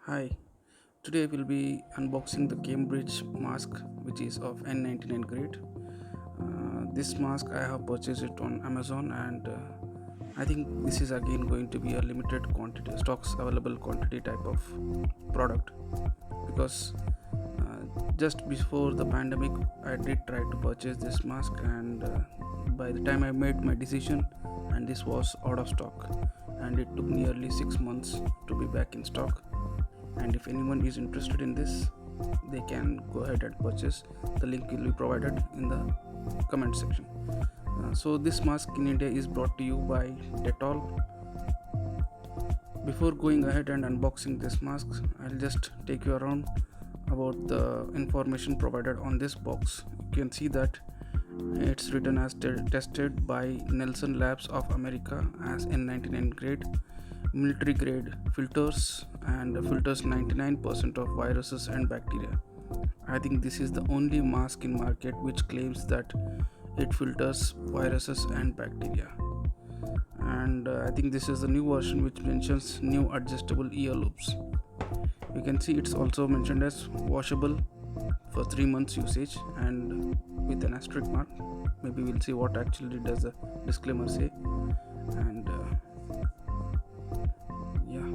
Hi, today we'll be unboxing the Cambridge mask which is of N99 grade. This mask I have purchased it on Amazon and I think this is again going to be a limited quantity, stocks available quantity type of product because just before the pandemic I did try to purchase this mask and by the time I made my decision and this was out of stock and it took nearly 6 months to be back in stock, and if anyone is interested in this they can go ahead and purchase. The link will be provided in the comment section. So this mask in India is brought to you by Dettol. Before going ahead and unboxing this mask, I'll just take you around about the information provided on this box. You can see that it's written as tested by Nelson Labs of America as N99 grade, military grade filters, and filters 99% of viruses and bacteria. I think this is the only mask in market which claims that it filters viruses and bacteria. And I think this is the new version which mentions new adjustable ear loops. You can see it's also mentioned as washable for 3 months usage and with an asterisk mark. Maybe we'll see what actually does the disclaimer say. And yeah,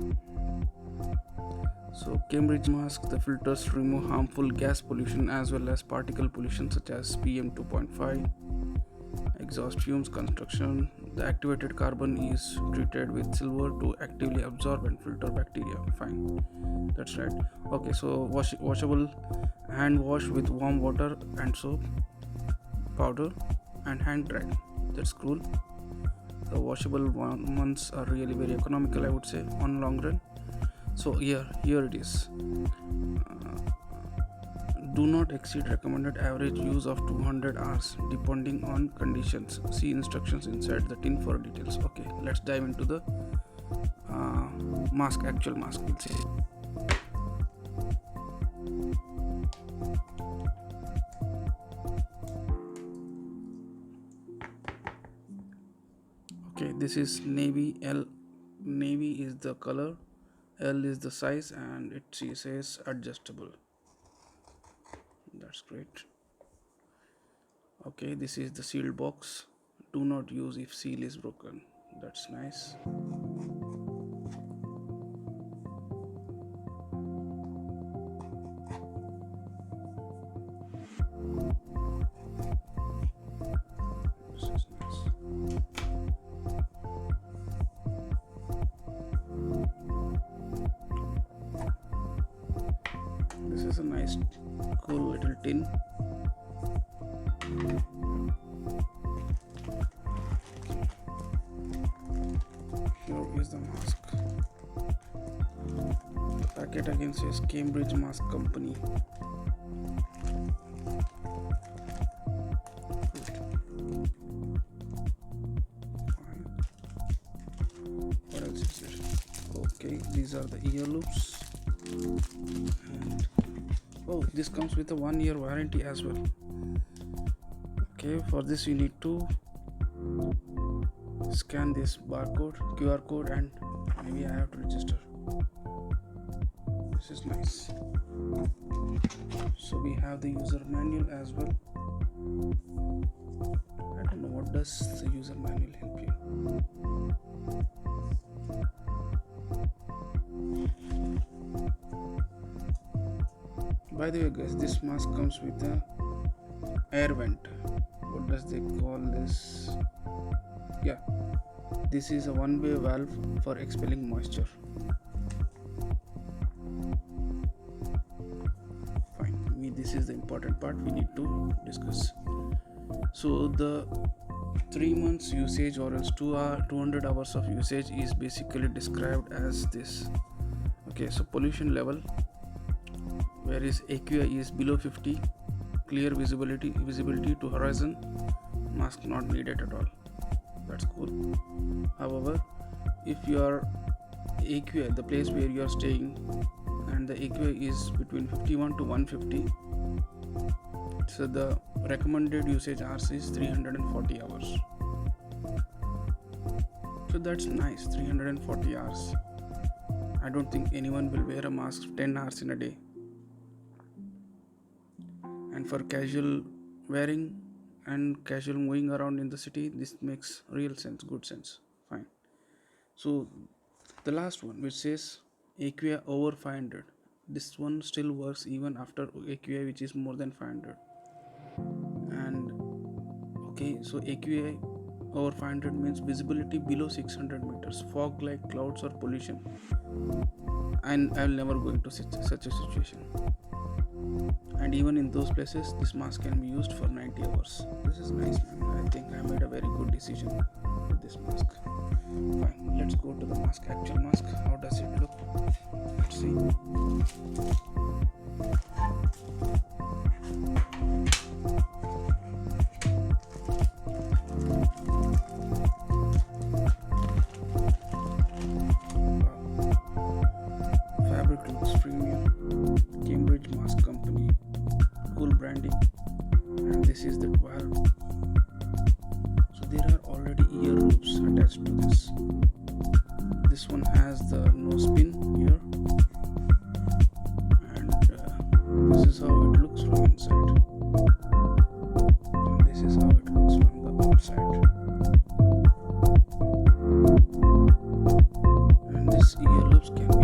so Cambridge mask, the filters remove harmful gas pollution as well as particle pollution such as PM 2.5, exhaust fumes, construction. The activated carbon is treated with silver to actively absorb and filter bacteria. Fine, that's right. Okay, so washable, hand wash with warm water and soap, powder, and hand dry. That's cool. The washable ones are really very economical, I would say, on long run. So here it is. Do not exceed recommended average use of 200 hours depending on conditions. See instructions inside the tin for details. Okay, let's dive into the actual mask. We'll see. Okay, this is navy. Navy is the color, L is the size, and it says adjustable. That's great. Okay, this is the sealed box. Do not use if seal is broken. That's nice. This is nice. This is a nice cool little tin. Here is the mask. The packet again says Cambridge Mask Company. Fine. What else is there? Okay, these are the ear loops. And oh, this comes with a 1-year warranty as well. Okay, for this you need to scan this QR code, and maybe I have to register. This is nice. So we have the user manual as well. I don't know, what does the user manual help you? By the way guys, this mask comes with a air vent. What does they call this? Yeah, this is a one-way valve for expelling moisture. Fine, this is the important part we need to discuss. So the 3 months usage or else 200 hours of usage is basically described as this. Okay, so pollution level, whereas AQI is below 50, clear visibility to horizon, mask not needed at all. That's cool. However, if your AQI, the place where you are staying, and the AQI is between 51 to 150, so the recommended usage hours is 340 hours. So that's nice, 340 hours. I don't think anyone will wear a mask 10 hours in a day. And for casual wearing and casual moving around in the city, this makes real sense, good sense. Fine. So the last one, which says AQI over 500. This one still works even after AQI which is more than 500. And okay, so AQI over 500 means visibility below 600 meters, fog like clouds or pollution. And I will never go into such a situation. And even in those places, this mask can be used for 90 hours. This is nice, man. I think I made a very good decision with this mask. Fine, let's go to the mask, actual mask. How does it look? Let's see. Fabric looks premium. Cambridge Mask Company, cool branding, and this is the valve. So there are already ear loops attached to this. This one has the nose pin here, and this is how it looks from inside. And this is how it looks from the outside. And this ear loops can